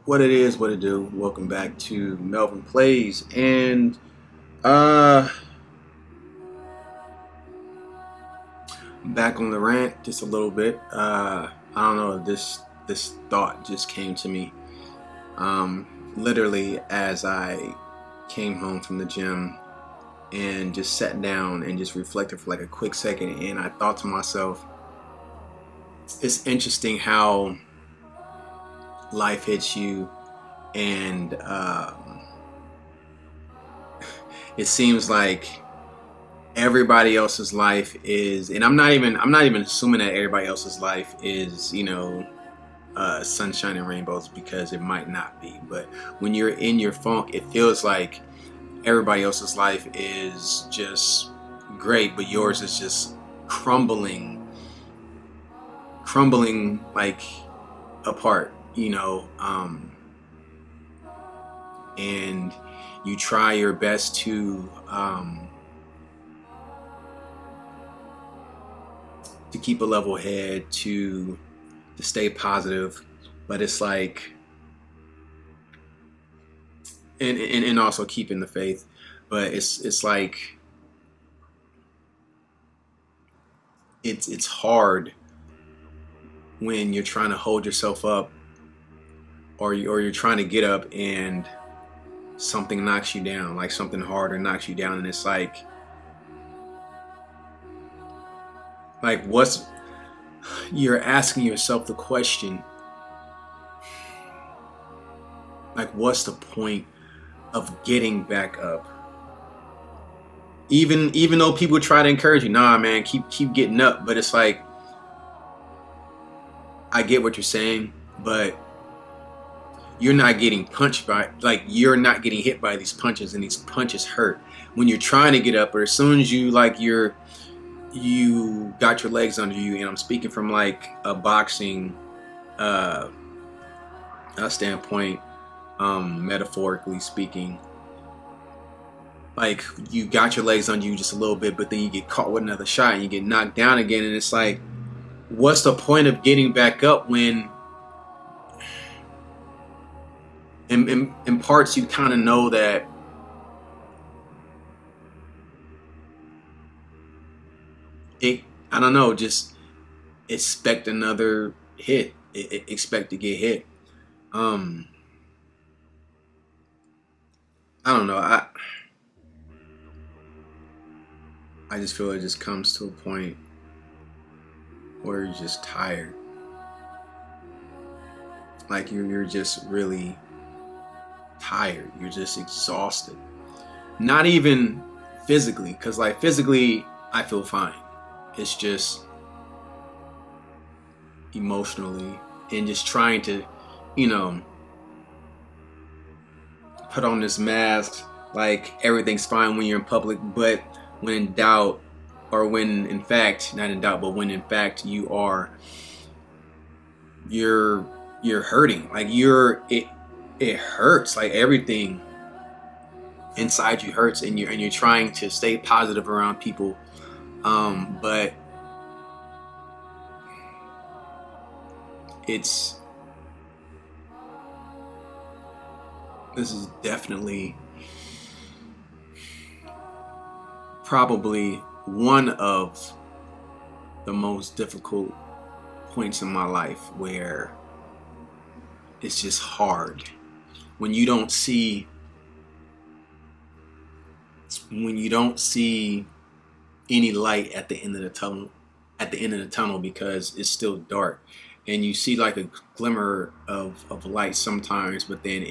What it is, what it do. Welcome back to Melvin Plays, and uh, I'm back on the rant just a little bit. I don't know. This thought just came to me. Literally as I came home from the gym and just sat down and just reflected for like a quick second, and I thought to myself, it's interesting how life hits you, and it seems like everybody else's life is, and I'm not even assuming that everybody else's life is, sunshine and rainbows, because it might not be. But when you're in your funk, it feels like everybody else's life is just great, but yours is just crumbling like apart, and you try your best to keep a level head, to stay positive, but it's like, and also keeping the faith, but it's like it's hard when you're trying to hold yourself up, or you're trying to get up and something knocks you down, like something harder knocks you down, and it's like what's, you're asking yourself the question, like, what's the point of getting back up? Even though people try to encourage you, nah man, keep getting up, but it's like, I get what you're saying, but you're not getting punched by, like, you're not getting hit by these punches, and these punches hurt when you're trying to get up, or as soon as you got your legs under you. And I'm speaking from like a boxing standpoint, metaphorically speaking. Like, you got your legs under you just a little bit, but then you get caught with another shot and you get knocked down again, and it's like, what's the point of getting back up when in parts you kind of know that I don't know, just expect another hit, expect to get hit. I don't know, I just feel it just comes to a point where you're just tired, like you're just really tired, you're just exhausted. Not even physically, because like physically I feel fine, it's just emotionally, and just trying to put on this mask like everything's fine when you're in public, but when in doubt, or when in fact, not in doubt, but when in fact you're hurting, like it hurts, like everything inside you hurts, and you're trying to stay positive around people, but this is definitely probably one of the most difficult points in my life, where it's just hard when you don't see any light at the end of the tunnel, because it's still dark, and you see like a glimmer of light sometimes, but then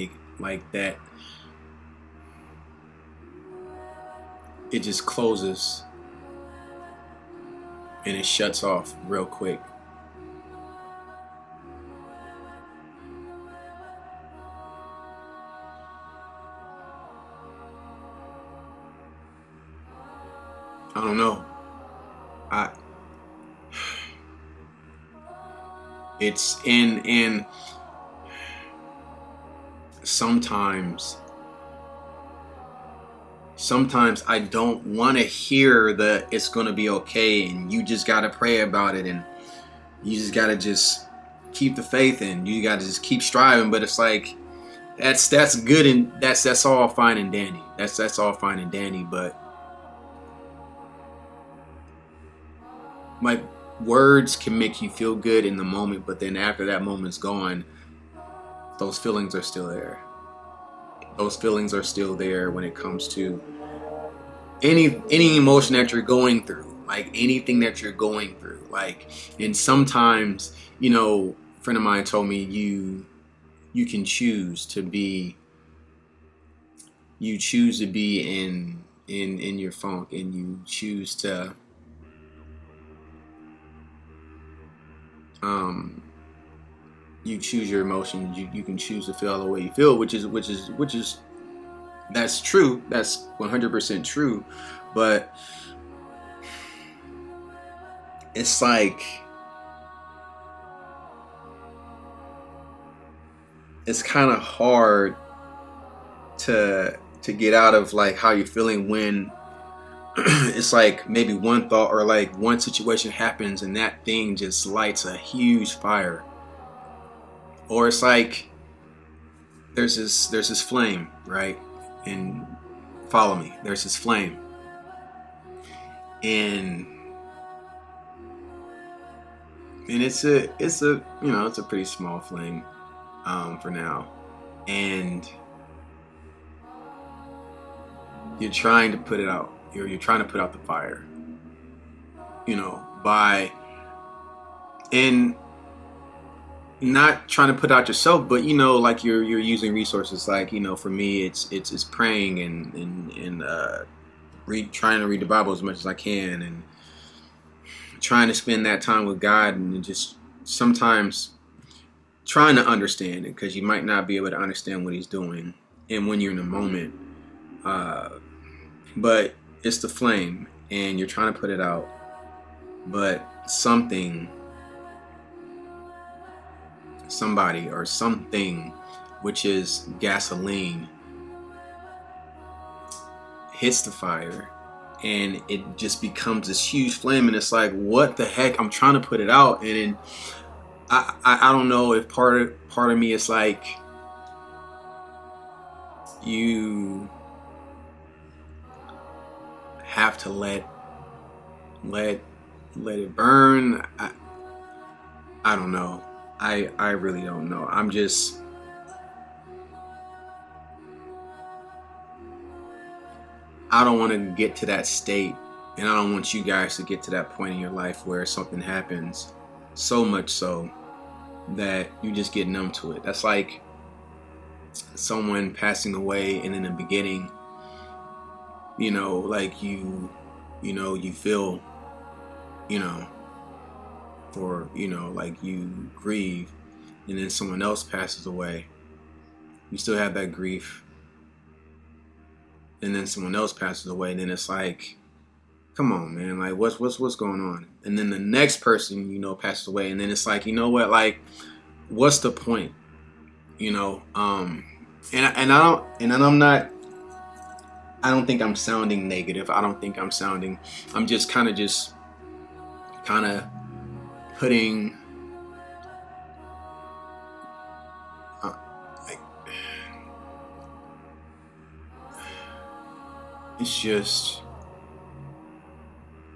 it just closes and it shuts off real quick. I don't know. It's in sometimes I don't want to hear that it's going to be okay, and you just got to pray about it, and you just got to just keep the faith, and you got to just keep striving. But it's like, That's good, and that's all fine and dandy. That's all fine and dandy, but like, words can make you feel good in the moment, but then after that moment's gone, those feelings are still there. Those feelings are still there when it comes to any emotion that you're going through, like anything that you're going through. Like, and sometimes, a friend of mine told me you can choose to be in your funk, and you choose your emotions. You can choose to feel the way you feel, which is that's true. That's 100% true. But it's like, it's kind of hard to get out of like how you're feeling when it's like maybe one thought or like one situation happens and that thing just lights a huge fire. Or it's like there's this flame, right? And follow me. There's this flame, and it's a it's a pretty small flame for now, and you're trying to put it out. You're trying to put out the fire, by, and not trying to put out yourself, but like you're using resources. Like, for me, it's praying and trying to read the Bible as much as I can, and trying to spend that time with God, and just sometimes trying to understand it, because you might not be able to understand what He's doing, and when you're in the moment, but it's the flame, and you're trying to put it out, but somebody or something, which is gasoline, hits the fire, and it just becomes this huge flame, and it's like, what the heck? I'm trying to put it out, and then I don't know if part of me is like, you have to let it burn. I don't know. I really don't know. I don't want to get to that state, and I don't want you guys to get to that point in your life where something happens so much so that you just get numb to it. That's like someone passing away, and in the beginning, like you feel, for, like you grieve, and then someone else passes away. You still have that grief, and then someone else passes away, and then it's like, come on, man, like what's going on? And then the next person, passes away, and then it's like, what, like, what's the point? I don't think I'm sounding negative. I'm just kind of putting like, it's just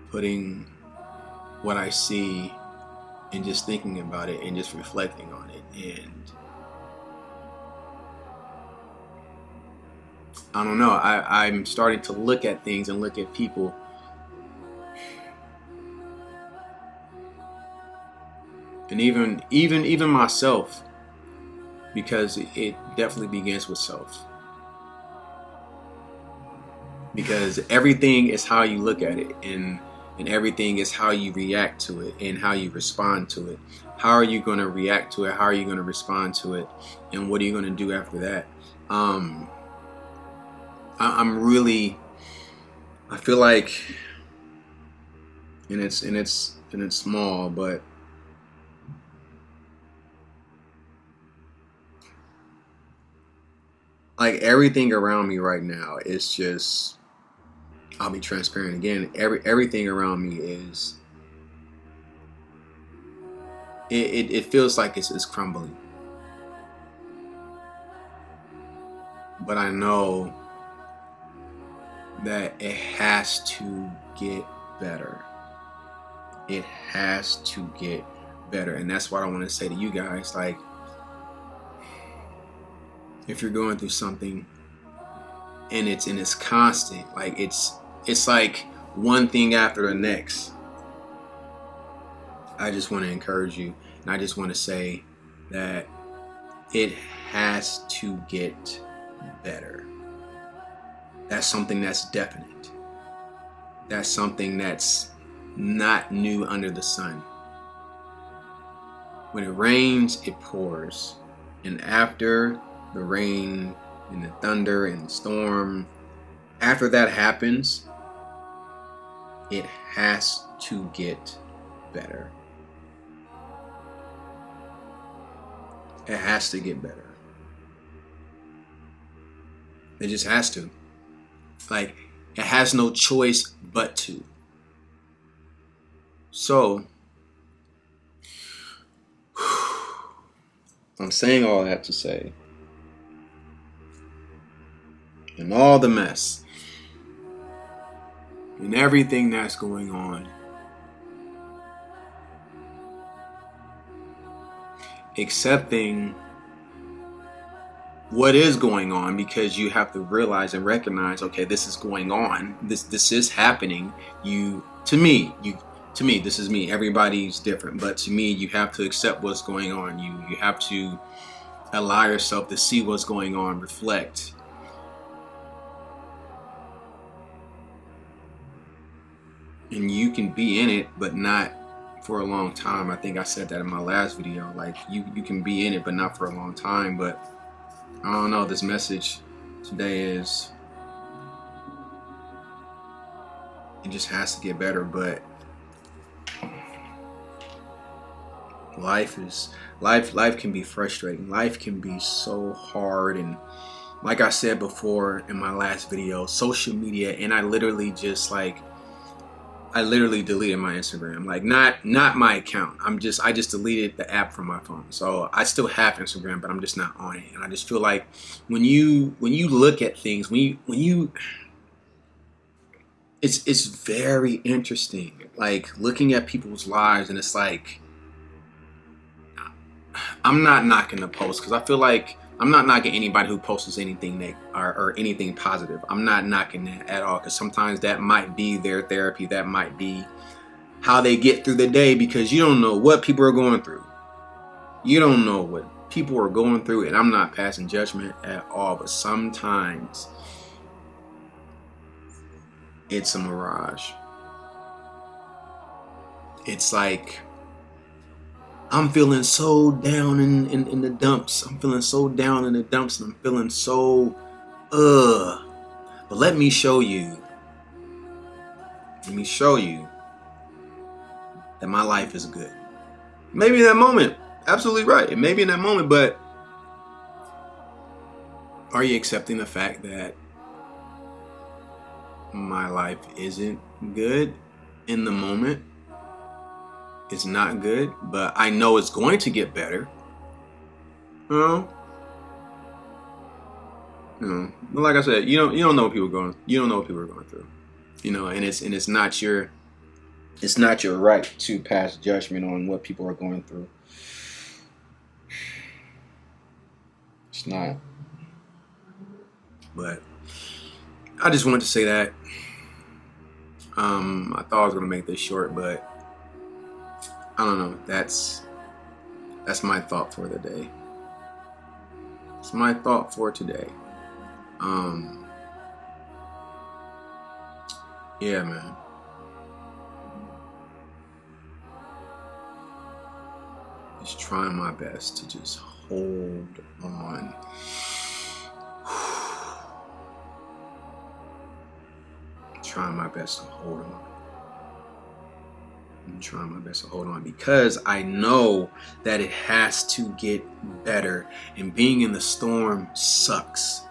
putting what I see and just thinking about it and just reflecting on it. And I don't know, I'm starting to look at things and look at people, and even myself, because it definitely begins with self. Because everything is how you look at it, and everything is how you react to it and how you respond to it. How are you going to react to it? How are you going to respond to it? And what are you going to do after that? I feel like, and it's small, but like everything around me right now is just, I'll be transparent again. Everything around me is, it feels like it's crumbling. but I know that it has to get better. It has to get better. And that's what I want to say to you guys. Like, if you're going through something and it's constant, like it's like one thing after the next, I just want to encourage you, and I just want to say that it has to get better. That's something that's definite. That's something that's not new under the sun. When it rains, it pours. And after the rain and the thunder and the storm, after that happens, it has to get better. It has to get better. It just has to. Like, it has no choice but to. So, I'm saying all that to say, in all the mess, and everything that's going on, accepting what is going on, because you have to realize and recognize, okay, this is going on. This is happening. To me, this is me. Everybody's different, but to me, you have to accept what's going on. You have to allow yourself to see what's going on, reflect. And you can be in it, but not for a long time. I think I said that in my last video. Like, you can be in it, but not for a long time. But I don't know, this message today is, it just has to get better. But life can be frustrating. Life can be so hard. And like I said before in my last video, social media, and I literally deleted my Instagram. Like, not my account. I just deleted the app from my phone. So I still have Instagram, but I'm just not on it. And I just feel like when you look at things, it's very interesting. Like, looking at people's lives, and it's like, I'm not knocking the post, because I feel like I'm not knocking anybody who posts anything or anything positive. I'm not knocking that at all, because sometimes that might be their therapy. That might be how they get through the day, because you don't know what people are going through. You don't know what people are going through, and I'm not passing judgment at all. But sometimes it's a mirage. It's like, I'm feeling so down in the dumps. I'm feeling so down in the dumps, and I'm feeling so But let me show you. Let me show you that my life is good. Maybe in that moment, absolutely right. It may be in that moment, but are you accepting the fact that my life isn't good in the moment? It's not good, but I know it's going to get better. But like I said, you don't know what people are going. You don't know what people are going through. And it's not your right to pass judgment on what people are going through. It's not. But I just wanted to say that. I thought I was gonna make this short, but I don't know. That's my thought for the day. It's my thought for today. Yeah, man. Just trying my best to just hold on. Trying my best to hold on. I'm trying my best to hold on, because I know that it has to get better, and being in the storm sucks.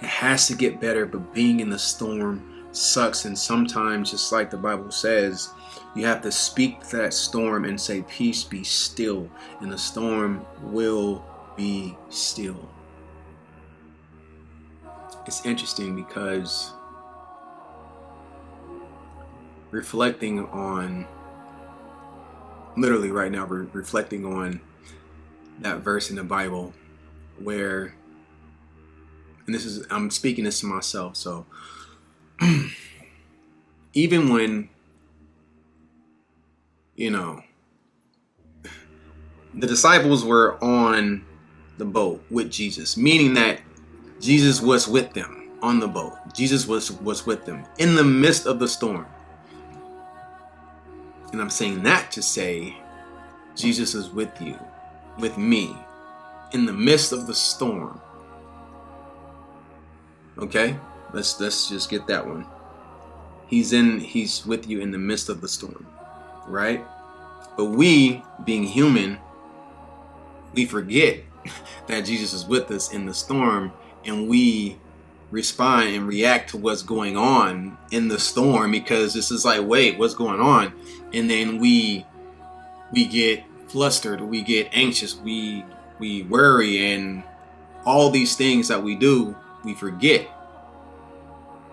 It has to get better, but being in the storm sucks. And sometimes, just like the Bible says, you have to speak to that storm and say, peace, be still, and the storm will be still. it's interesting because reflecting on, literally right now, we're reflecting on that verse in the Bible where, and this is, I'm speaking this to myself, so even when, you know, the disciples were on the boat with Jesus, meaning that Jesus was with them on the boat. Jesus was with them in the midst of the storm. And I'm saying that to say Jesus is with you, with me, in the midst of the storm. Okay? Let's just get that one. He's with you in the midst of the storm, right? But we, being human, we forget that Jesus is with us in the storm, and we respond and react to what's going on in the storm because this is like, wait, what's going on? And then we get flustered, we get anxious, we worry, and all these things that we do, we forget.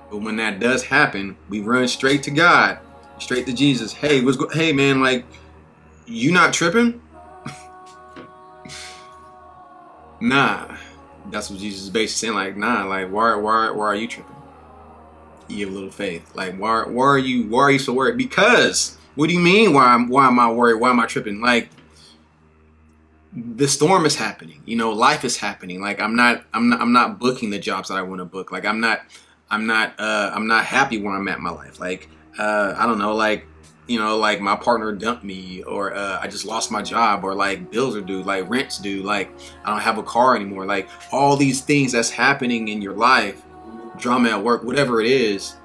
But when that does happen, we run straight to God, straight to Jesus. Hey, hey man, like, you not tripping? Nah. That's what Jesus is basically saying. Like, nah, like, why are you tripping? You have a little faith. Like, why are you so worried? Because, what do you mean? Why am I worried? Why am I tripping? Like, the storm is happening. You know, life is happening. Like, I'm not booking the jobs that I want to book. Like, I'm not happy where I'm at in my life. Like, I don't know, like, you know, like my partner dumped me, or I just lost my job, or like bills are due, like rent's due, like I don't have a car anymore, like all these things that's happening in your life, drama at work, whatever it is,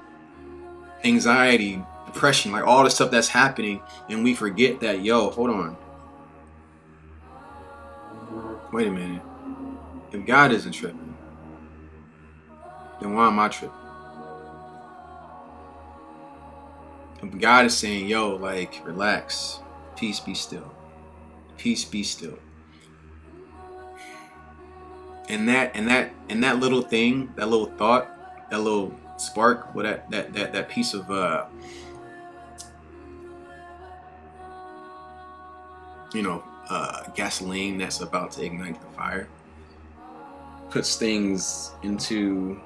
anxiety, depression, like all the stuff that's happening, and we forget that, yo, hold on, wait a minute, if God isn't tripping, then why am I tripping? God is saying, yo, like, relax, peace, be still, peace, be still. And that little thing, that little thought, that little spark, what that piece of gasoline that's about to ignite the fire, puts things into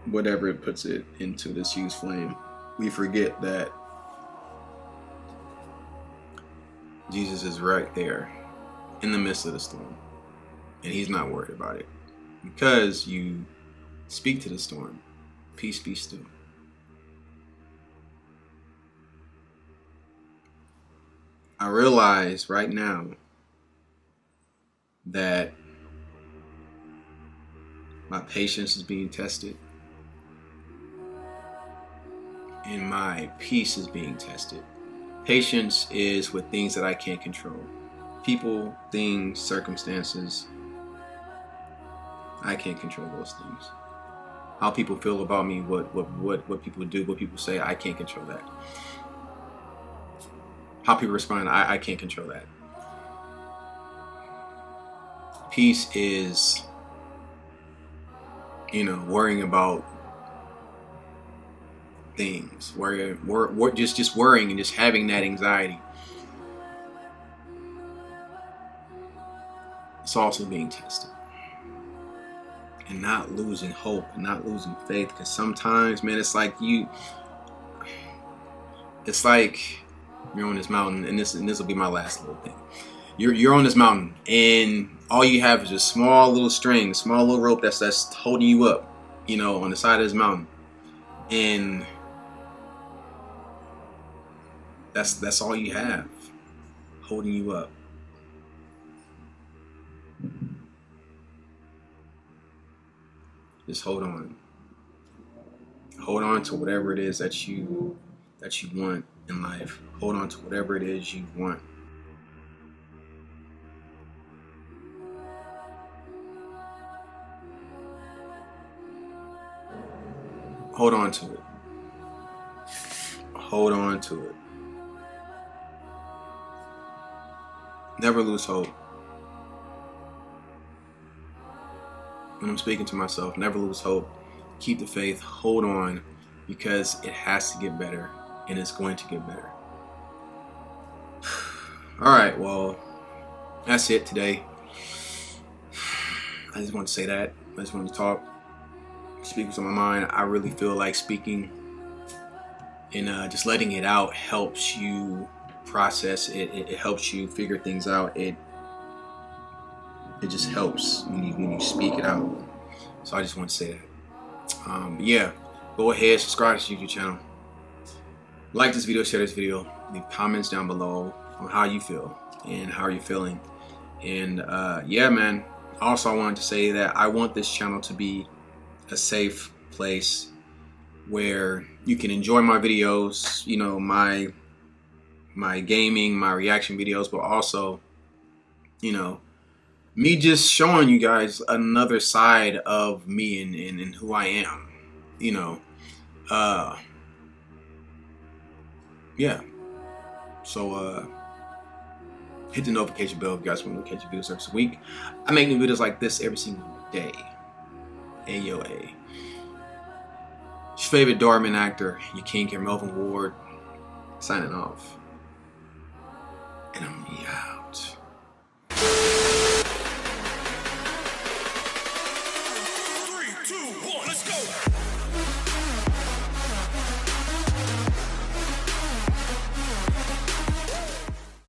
whatever it puts it into, this huge flame. We forget that Jesus is right there in the midst of the storm, and he's not worried about it because you speak to the storm, peace, be still. I realize right now that my patience is being tested and my peace is being tested. Patience is with things that I can't control. People, things, circumstances. I can't control those things. How people feel about me, what people do, what people say, I can't control that. How people respond, I can't control that. Peace is, worrying about things, just worrying and just having that anxiety. It's also being tested, and not losing hope and not losing faith, because sometimes, man, it's like you're on this mountain, and this will be my last little thing. You're on this mountain, and all you have is a small little string, small little rope that's holding you up, on the side of this mountain, and that's all you have holding you up. Just hold on. Hold on to whatever it is that you want in life. Hold on to whatever it is you want. Hold on to it. Hold on to it. Never lose hope. and I'm speaking to myself, never lose hope. Keep the faith, hold on, because it has to get better, and it's going to get better. All right, well, that's it today. I just want to say that. I just want to talk, speak what's on my mind. I really feel like speaking and just letting it out helps you process it. It helps you figure things out. It just helps when you speak it out. So I just want to say that. Yeah, go ahead, subscribe to the YouTube channel. Like this video, share this video. Leave comments down below on how you feel and how you're feeling. And yeah, man. Also, I wanted to say that I want this channel to be a safe place where you can enjoy my videos, you know, my gaming, my reaction videos, but also, you know, me just showing you guys another side of me and who I am, you know. Yeah. So hit the notification bell if you guys want to catch videos every week. I make new videos like this every single day. AOA. Your favorite Dhar Mann actor, your king here, Melvin signing off. And I'm